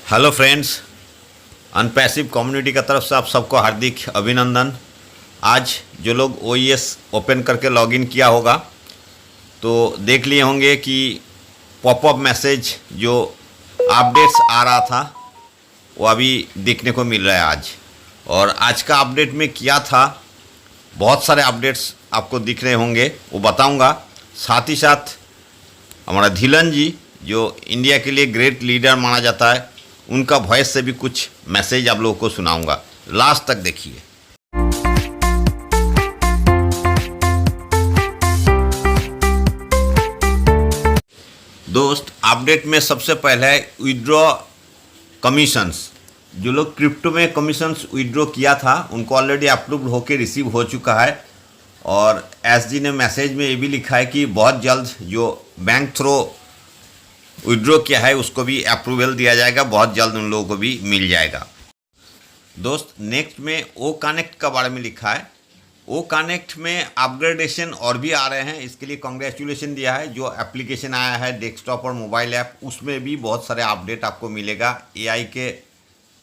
Hello friends, अनपैसिव community का तरफ से आप सबको हार्दिक अभिनंदन। आज जो लोग OES ओपन करके लॉगिन किया होगा तो देख लिए होंगे कि पॉपअप मैसेज जो अपडेट्स आ रहा था वो अभी देखने को मिल रहा है आज। और आज का अपडेट में क्या था, बहुत सारे अपडेट्स आपको दिख रहे होंगे, वो बताऊंगा। साथ ही साथ हमारा धीलन जी जो इंडिया के लिए ग्रेट लीडर माना जाता है, उनका वॉइस से भी कुछ मैसेज आप लोगों को सुनाऊंगा। लास्ट तक देखिए। दोस्त, अपडेट में सबसे पहले है विड्रॉ कमीशंस। जो लोग क्रिप्टो में कमीशंस विड्रॉ किया था उनको ऑलरेडी अप्रूव होकर रिसीव हो चुका है। और SG ने मैसेज में ये भी लिखा है कि बहुत जल्द जो बैंक थ्रो विड्रॉ किया है उसको भी अप्रूवल दिया जाएगा, बहुत जल्द उन लोगों को भी मिल जाएगा। दोस्त, नेक्स्ट में ओ कनेक्ट का बारे में लिखा है। ओ कनेक्ट में अपग्रेडेशन और भी आ रहे हैं, इसके लिए कॉन्ग्रेचुलेशन दिया है। जो एप्लीकेशन आया है डेस्कटॉप और मोबाइल ऐप, उसमें भी बहुत सारे अपडेट आपको मिलेगा। AI के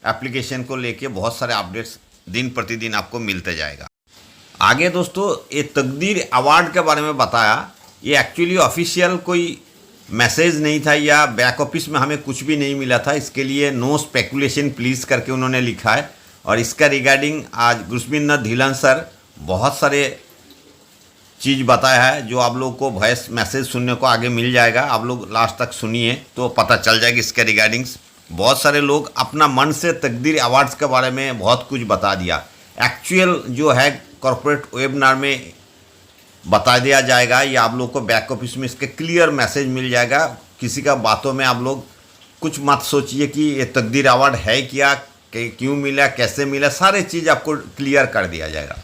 एप्लीकेशन को लेके बहुत सारे अपडेट्स दिन प्रतिदिन आपको मिलते जाएगा। आगे दोस्तों, ये तकदीर अवार्ड के बारे में बताया। ये एक्चुअली ऑफिशियल कोई मैसेज नहीं था या बैक ऑफिस में हमें कुछ भी नहीं मिला था। इसके लिए नो स्पेकुलेशन प्लीज़ करके उन्होंने लिखा है। और इसका रिगार्डिंग आज गुरस्मिंदर धीलन सर बहुत सारे चीज़ बताया है, जो आप लोगों को वॉइस मैसेज सुनने को आगे मिल जाएगा। आप लोग लास्ट तक सुनिए तो पता चल जाएगा इसके रिगार्डिंग्स। बहुत सारे लोग अपना मन से तकदीर अवार्ड्स के बारे में बहुत कुछ बता दिया। एक्चुअल जो है कॉर्पोरेट वेबिनार में बता दिया जाएगा, या आप लोग को बैक ऑफिस में इसके क्लियर मैसेज मिल जाएगा। किसी का बातों में आप लोग कुछ मत सोचिए कि ये तकदीर अवार्ड है क्या, क्यों मिला, कैसे मिला, सारे चीज़ आपको क्लियर कर दिया जाएगा।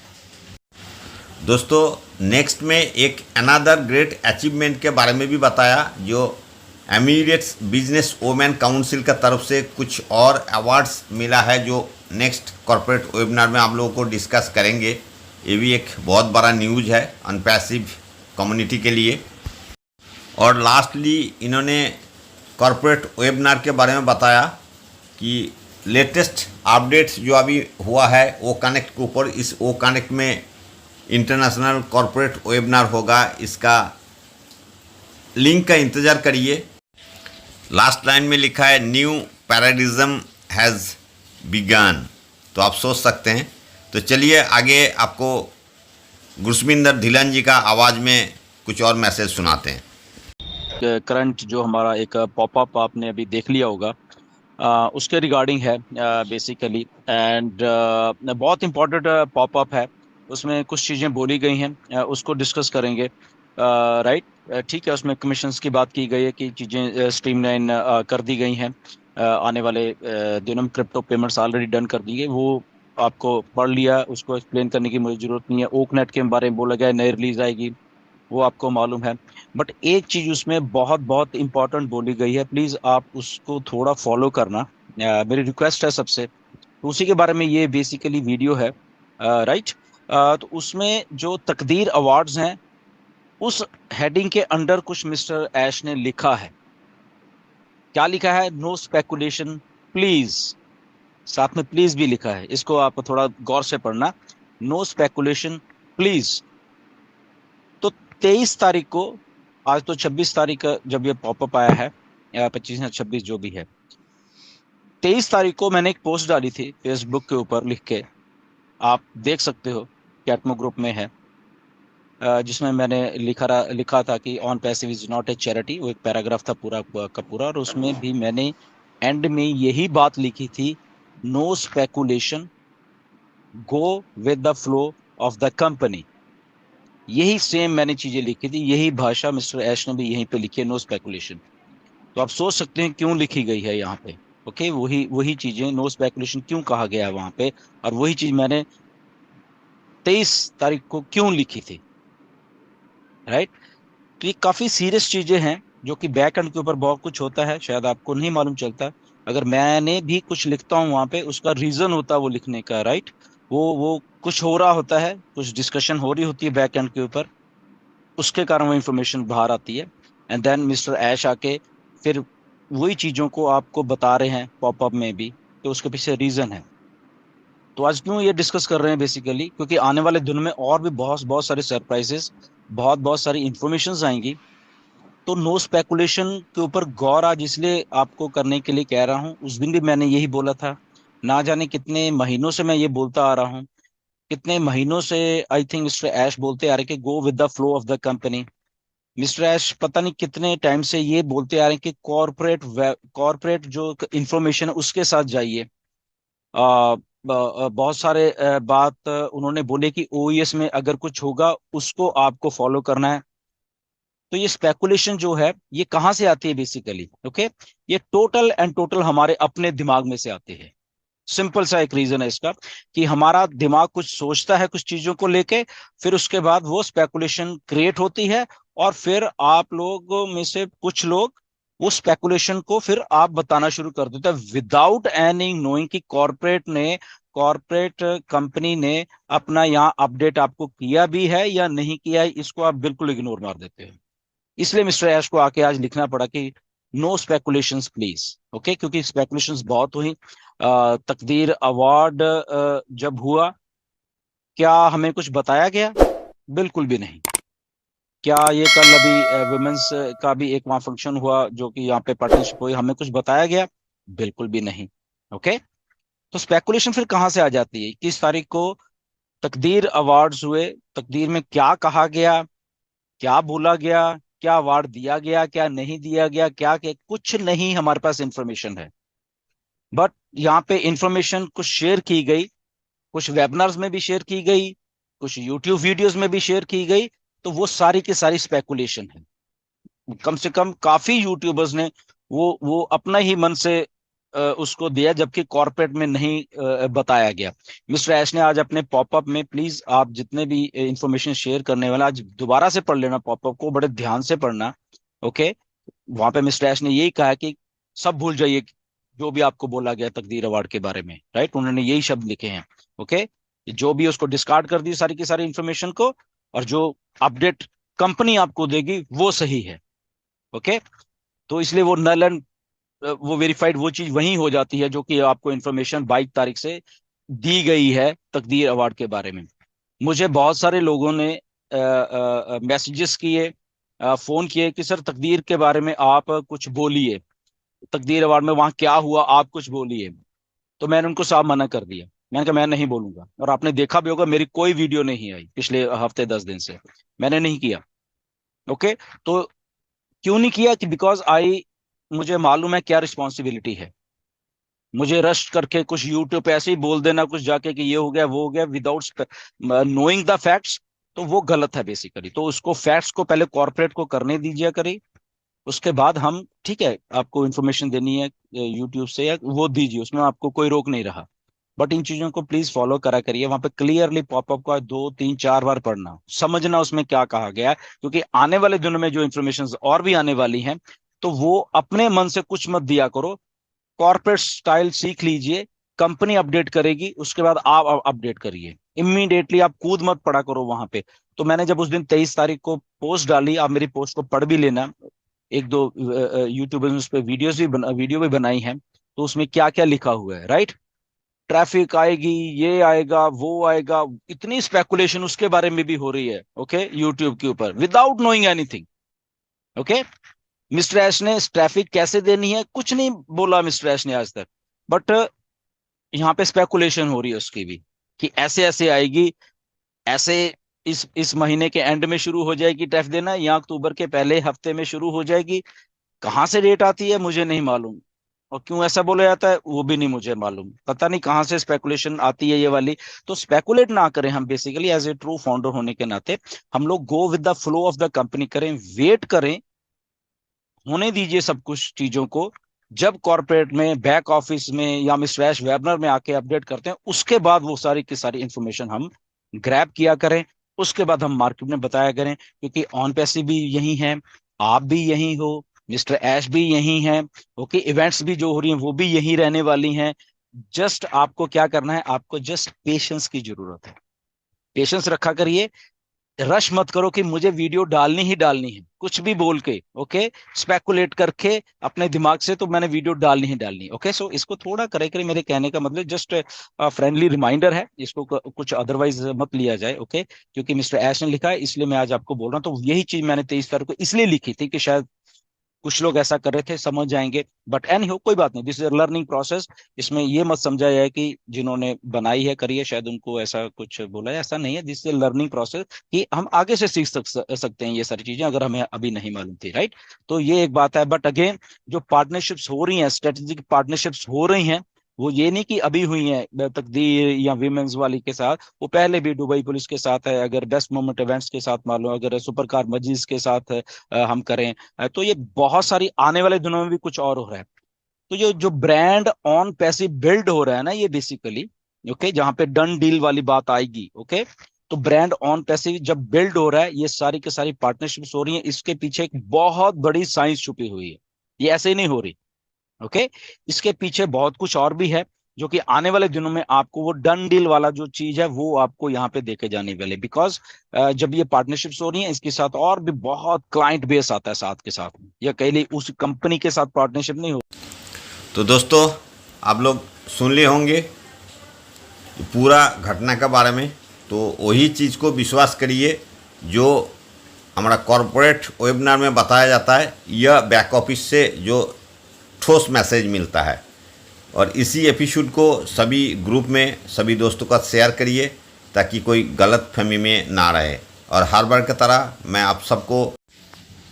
दोस्तों, नेक्स्ट में एक अनदर ग्रेट अचीवमेंट के बारे में भी बताया। जो एमिरेट्स बिजनेस वोमेन काउंसिल का तरफ से कुछ और अवार्ड्स मिला है, जो नेक्स्ट कॉर्पोरेट वेबिनार में आप लोगों को डिस्कस करेंगे। ये भी एक बहुत बड़ा न्यूज़ है अनपैसिव कम्युनिटी के लिए। और लास्टली इन्होंने कॉर्पोरेट वेबिनार के बारे में बताया कि लेटेस्ट अपडेट्स जो अभी हुआ है वो कनेक्ट के ऊपर, इस वो कनेक्ट में इंटरनेशनल कॉर्पोरेट वेबिनार होगा। इसका लिंक का इंतज़ार करिए। लास्ट लाइन में लिखा है न्यू पैराडिज्म हैज़ बिगन, तो आप सोच सकते हैं। तो चलिए आगे आपको गुरस्मिंदर धीलन जी का आवाज़ में कुछ और मैसेज सुनाते हैं। करंट जो हमारा एक पॉपअप आपने अभी देख लिया होगा, उसके रिगार्डिंग है बेसिकली। एंड बहुत इम्पोर्टेंट पॉपअप है, उसमें कुछ चीज़ें बोली गई हैं, उसको डिस्कस करेंगे। राइट, ठीक है। उसमें कमीशंस की बात की गई है कि चीज़ें स्ट्रीमलाइन कर दी गई हैं। आने वाले दिनों में क्रिप्टो पेमेंट्स ऑलरेडी डन कर दी गई, वो आपको पढ़ लिया, उसको एक्सप्लेन करने की मुझे ज़रूरत नहीं है। ओकनेट के बारे में बोला गया, नई रिलीज आएगी, वो आपको मालूम है। बट एक चीज़ उसमें बहुत बहुत इंपॉर्टेंट बोली गई है, प्लीज़ आप उसको थोड़ा फॉलो करना, मेरी रिक्वेस्ट है सबसे। तो उसी के बारे में ये बेसिकली वीडियो है। राइट, तो उसमें जो तकदीर अवार्ड्स हैं, उस हेडिंग के अंडर कुछ मिस्टर ऐश ने लिखा है। क्या लिखा है? नो स्पेकुलेशन प्लीज़, साथ में प्लीज भी लिखा है। इसको आप थोड़ा गौर से पढ़ना। No speculation please. तो 23 तारीख को, आज तो 26 तारीख का जब ये पॉपअप आया है, या 25 या 26 जो भी है, 23 तारीख को मैंने एक पोस्ट डाली थी फेसबुक के ऊपर लिख के, आप देख सकते हो, कैटमो ग्रुप में है, जिसमें मैंने लिखा था कि on passive is not a charity. वो एक पैराग्राफ था पूरा का पूरा, और उसमें भी मैंने एंड में यही बात लिखी थी, no speculation, go with the flow of the company. यही सेम मैंने चीजें लिखी थी, यही भाषा मिस्टर ऐश ने भी यहीं पे लिखी है, नो स्पेकुलेशन। तो आप सोच सकते हैं क्यों लिखी गई है यहाँ पे। ओके, वही चीजें, नो स्पेकुलेशन क्यों कहा गया है वहां पे, और वही चीज मैंने 23 तारीख को क्यों लिखी थी। राइट, तो ये काफी सीरियस चीजें हैं, जो कि बैक एंड के ऊपर बहुत कुछ होता है, शायद आपको नहीं मालूम चलता। अगर मैंने भी कुछ लिखता हूँ वहां पे, उसका रीजन होता है वो लिखने का। राइट, वो कुछ हो रहा होता है, कुछ डिस्कशन हो रही होती है बैक एंड के ऊपर, उसके कारण वो इन्फॉर्मेशन बाहर आती है। एंड देन मिस्टर ऐश आके फिर वही चीजों को आपको बता रहे हैं पॉपअप में भी, तो उसके पीछे रीजन है। तो आज क्यों ये डिस्कस कर रहे हैं बेसिकली, क्योंकि आने वाले दिन में और भी बहुत बहुत सारे सरप्राइजेस, बहुत बहुत सारी इंफॉर्मेशन आएंगी। तो नो स्पेकुलेशन के ऊपर गौर आज इसलिए आपको करने के लिए कह रहा हूँ। उस दिन भी मैंने यही बोला था। ना जाने कितने महीनों से मैं ये बोलता आ रहा हूँ, कितने महीनों से आई थिंक मिस्टर ऐश बोलते आ रहे कि go with the flow of the company. Mister Ash पता नहीं कितने टाइम से ये बोलते आ रहे हैं कि कॉरपोरेट जो इंफॉर्मेशन है उसके साथ जाइए। बहुत सारे बात उन्होंने बोले कि ओईएस में अगर कुछ होगा उसको आपको फॉलो करना है। तो ये स्पेकुलेशन जो है ये कहाँ से आती है बेसिकली? ओके, ये टोटल एंड टोटल हमारे अपने दिमाग में से आते हैं। सिंपल सा एक रीजन है इसका, कि हमारा दिमाग कुछ सोचता है कुछ चीजों को लेके, फिर उसके बाद वो स्पेकुलेशन क्रिएट होती है, और फिर आप लोगों में से कुछ लोग वो स्पेकुलेशन को फिर आप बताना शुरू कर देते हैं विदाउट एनी नोइंग कि कॉरपोरेट कंपनी ने अपना यहाँ अपडेट आपको किया भी है या नहीं किया है। इसको आप बिल्कुल इग्नोर मार देते हैं। इसलिए मिस्टर ऐश को आके आज लिखना पड़ा कि नो स्पेकुलेशंस प्लीज। ओके, क्योंकि स्पेकुलेशंस बहुत हुई। तकदीर अवार्ड जब हुआ, क्या हमें कुछ बताया गया? बिल्कुल भी नहीं। क्या ये कल अभी वुमेन्स का भी एक वहाँ फंक्शन हुआ जो कि यहाँ पे पार्टनरशिप हुई, हमें कुछ बताया गया? बिल्कुल भी नहीं। ओके, तो स्पेकुलेशन फिर कहाँ से आ जाती है? 21 तारीख को तकदीर अवार्ड्स हुए। तकदीर में क्या कहा गया, क्या बोला गया, क्या अवार्ड दिया गया, क्या नहीं दिया गया, क्या कुछ नहीं हमारे पास इंफॉर्मेशन है। बट यहाँ पे इंफॉर्मेशन कुछ शेयर की गई, कुछ वेबिनार्स में भी शेयर की गई, कुछ यूट्यूब वीडियोस में भी शेयर की गई। तो वो सारी की सारी स्पेकुलेशन है। कम से कम काफी यूट्यूबर्स ने वो अपना ही मन से उसको दिया, जबकि कॉर्पोरेट में नहीं बताया गया। मिस्टर ऐश ने आज अपने पॉपअप में, प्लीज आप जितने भी इंफॉर्मेशन शेयर करने वाला आज दोबारा से पढ़ लेना, पॉपअप को बड़े ध्यान से पढ़ना। ओके, वहां पे मिस्टर ऐश ने यही कहा कि सब भूल जाइए जो भी आपको बोला गया तकदीर अवार्ड के बारे में। राइट, उन्होंने यही शब्द लिखे हैं। ओके, जो भी उसको डिस्कार्ड कर दी सारी की सारी इंफॉर्मेशन को, और जो अपडेट कंपनी आपको देगी वो सही है। ओके, तो इसलिए वो नल एंड वो वेरीफाइड वो चीज वही हो जाती है जो कि आपको इंफॉर्मेशन 22 तारीख से दी गई है तकदीर अवार्ड के बारे में। मुझे बहुत सारे लोगों ने मैसेजेस किए, फोन किए कि सर तकदीर के बारे में आप कुछ बोलिए, तकदीर अवार्ड में वहां क्या हुआ आप कुछ बोलिए। तो मैंने उनको साफ मना कर दिया। मैंने कहा मैं नहीं बोलूंगा, और आपने देखा भी होगा मेरी कोई वीडियो नहीं आई पिछले हफ्ते 10 दिन से, मैंने नहीं किया। ओके, तो क्यों नहीं किया? कि बिकॉज आई, मुझे मालूम है क्या रिस्पॉन्सिबिलिटी है। मुझे रश करके कुछ यूट्यूब पे ऐसे ही बोल देना कुछ जाके कि ये हो गया वो हो गया विदाउट नोइंग द फैक्ट्स, तो वो गलत है बेसिकली। तो उसको फैक्ट्स को पहले कॉर्पोरेट को करने दीजिए करिए, उसके बाद हम, ठीक है, आपको इन्फॉर्मेशन देनी है यूट्यूब से या वो दीजिए, उसमें आपको कोई रोक नहीं रहा। बट इन चीजों को प्लीज फॉलो करा करिए। वहां पे क्लियरली पॉपअप का 2 3 4 बार पढ़ना, समझना उसमें क्या कहा गया है, क्योंकि आने वाले दिनों में जो इन्फॉर्मेशन और भी आने वाली हैं, तो वो अपने मन से कुछ मत दिया करो। कॉर्पोरेट स्टाइल सीख लीजिए। कंपनी अपडेट करेगी उसके बाद आप अपडेट करिए। इमीडिएटली आप कूद मत पड़ा करो वहां पे। तो मैंने जब उस दिन 23 तारीख को पोस्ट डाली, आप मेरी पोस्ट को पढ़ भी लेना। एक दो यूट्यूबर्स उस पर वीडियो भी बनाई है, तो उसमें क्या क्या लिखा हुआ है। राइट, ट्रैफिक आएगी, ये आएगा वो आएगा, इतनी स्पेकुलेशन उसके बारे में भी हो रही है। ओके, यूट्यूब के ऊपर without knowing anything. Okay, mister Ash ने ट्रैफिक कैसे देनी है कुछ नहीं बोला मिस्टर ऐश ने आज तक। बट यहाँ पे स्पेकुलेशन हो रही है उसकी भी, कि ऐसे ऐसे आएगी, ऐसे इस महीने के एंड में शुरू हो जाएगी टैक्स देना, या अक्टूबर के पहले हफ्ते में शुरू हो जाएगी। कहाँ से डेट आती है मुझे नहीं मालूम, और क्यों ऐसा बोला जाता है वो भी नहीं मुझे मालूम। पता नहीं कहाँ से स्पेकुलेशन आती है ये वाली। तो स्पेकुलेट ना करें हम, basically as a true founder होने के नाते हम लोग go with the flow of the company करें, वेट करें, होने दीजिए सब कुछ चीजों को। जब कॉर्पोरेट में बैक ऑफिस में या हम स्लैश वेबनर में आके अपडेट करते हैं, उसके बाद वो सारी की सारी इंफॉर्मेशन हम ग्रैब किया करें। उसके बाद हम मार्केट में बताया करें, क्योंकि ऑन पैसे भी यही है, आप भी यही हो, मिस्टर ऐश भी यही है। ओके, इवेंट्स भी जो हो रही हैं वो भी यही रहने वाली हैं। जस्ट आपको क्या करना है, आपको जस्ट पेशेंस की जरूरत है। पेशेंस रखा करिए। रश मत करो कि मुझे वीडियो डालनी ही डालनी है, कुछ भी बोल के, ओके, स्पेकुलेट करके अपने दिमाग से, तो मैंने वीडियो डालनी ही डालनी है। ओके, सो इसको थोड़ा करे करे, मेरे कहने का मतलब जस्ट फ्रेंडली रिमाइंडर है, इसको कुछ अदरवाइज मत लिया जाए। ओके, क्योंकि मिस्टर ऐश ने लिखा है इसलिए मैं आज आपको बोल रहा हूँ। तो यही चीज मैंने 23 तारीख को इसलिए लिखी थी कि शायद कुछ लोग ऐसा कर रहे थे, समझ जाएंगे, बट एनी हो, कोई बात नहीं, दिस इज लर्निंग प्रोसेस। इसमें ये मत समझा जाए कि जिन्होंने बनाई है करी है शायद उनको ऐसा कुछ बोला है, ऐसा नहीं है। दिस इज लर्निंग प्रोसेस कि हम आगे से सीख सकते हैं ये सारी चीजें, अगर हमें अभी नहीं मालूम थी, राइट। तो ये एक बात है, बट अगेन जो पार्टनरशिप्स हो रही हैं, स्ट्रेटेजिक पार्टनरशिप्स हो रही हैं, वो ये नहीं कि अभी हुई है तकदीर या विमेंस वाली के साथ, वो पहले भी दुबई पुलिस के साथ है, अगर बेस्ट मोमेंट इवेंट्स के साथ मान लो, अगर सुपर कार मजीज के साथ हम करें, तो ये बहुत सारी आने वाले दिनों में भी कुछ और हो रहा है। तो ये जो ब्रांड ऑन पैसे बिल्ड हो रहा है ना, ये बेसिकली, ओके, जहां पे डन डील वाली बात आएगी, ओके, तो ब्रांड ऑन पैसे जब बिल्ड हो रहा है, ये सारी की सारी पार्टनरशिप्स हो रही है, इसके पीछे एक बहुत बड़ी साइंस छुपी हुई है, ये ऐसे ही नहीं हो रही। ओके, इसके पीछे बहुत कुछ और भी है, जो कि आने वाले दिनों में आपको वो डन डील वाला जो चीज है वो आपको यहाँ पे देखे जाने वाले, बिकॉज जब ये पार्टनरशिप्स हो रही है, इसके साथ और भी बहुत क्लाइंट बेस आता है साथ के साथ में, या कह ली उस कंपनी के साथ पार्टनरशिप नहीं हो। तो दोस्तों, आप लोग सुन लिए होंगे पूरा घटना के बारे में, तो वही चीज़ को विश्वास करिए जो हमारा कॉरपोरेट वेबिनार में बताया जाता है, यह बैक ऑफिस से जो ठोस मैसेज मिलता है। और इसी एपिसोड को सभी ग्रुप में सभी दोस्तों का शेयर करिए ताकि कोई गलत फहमी में ना रहे। और हर बार की तरह मैं आप सबको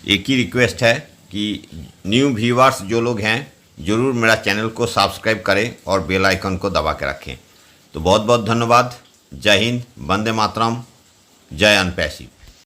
एक ही रिक्वेस्ट है कि न्यू व्यूअर्स जो लोग हैं ज़रूर मेरा चैनल को सब्सक्राइब करें और बेल आइकन को दबा के रखें। तो बहुत बहुत धन्यवाद। जय हिंद, वंदे मातरम, जय अनपैसिव।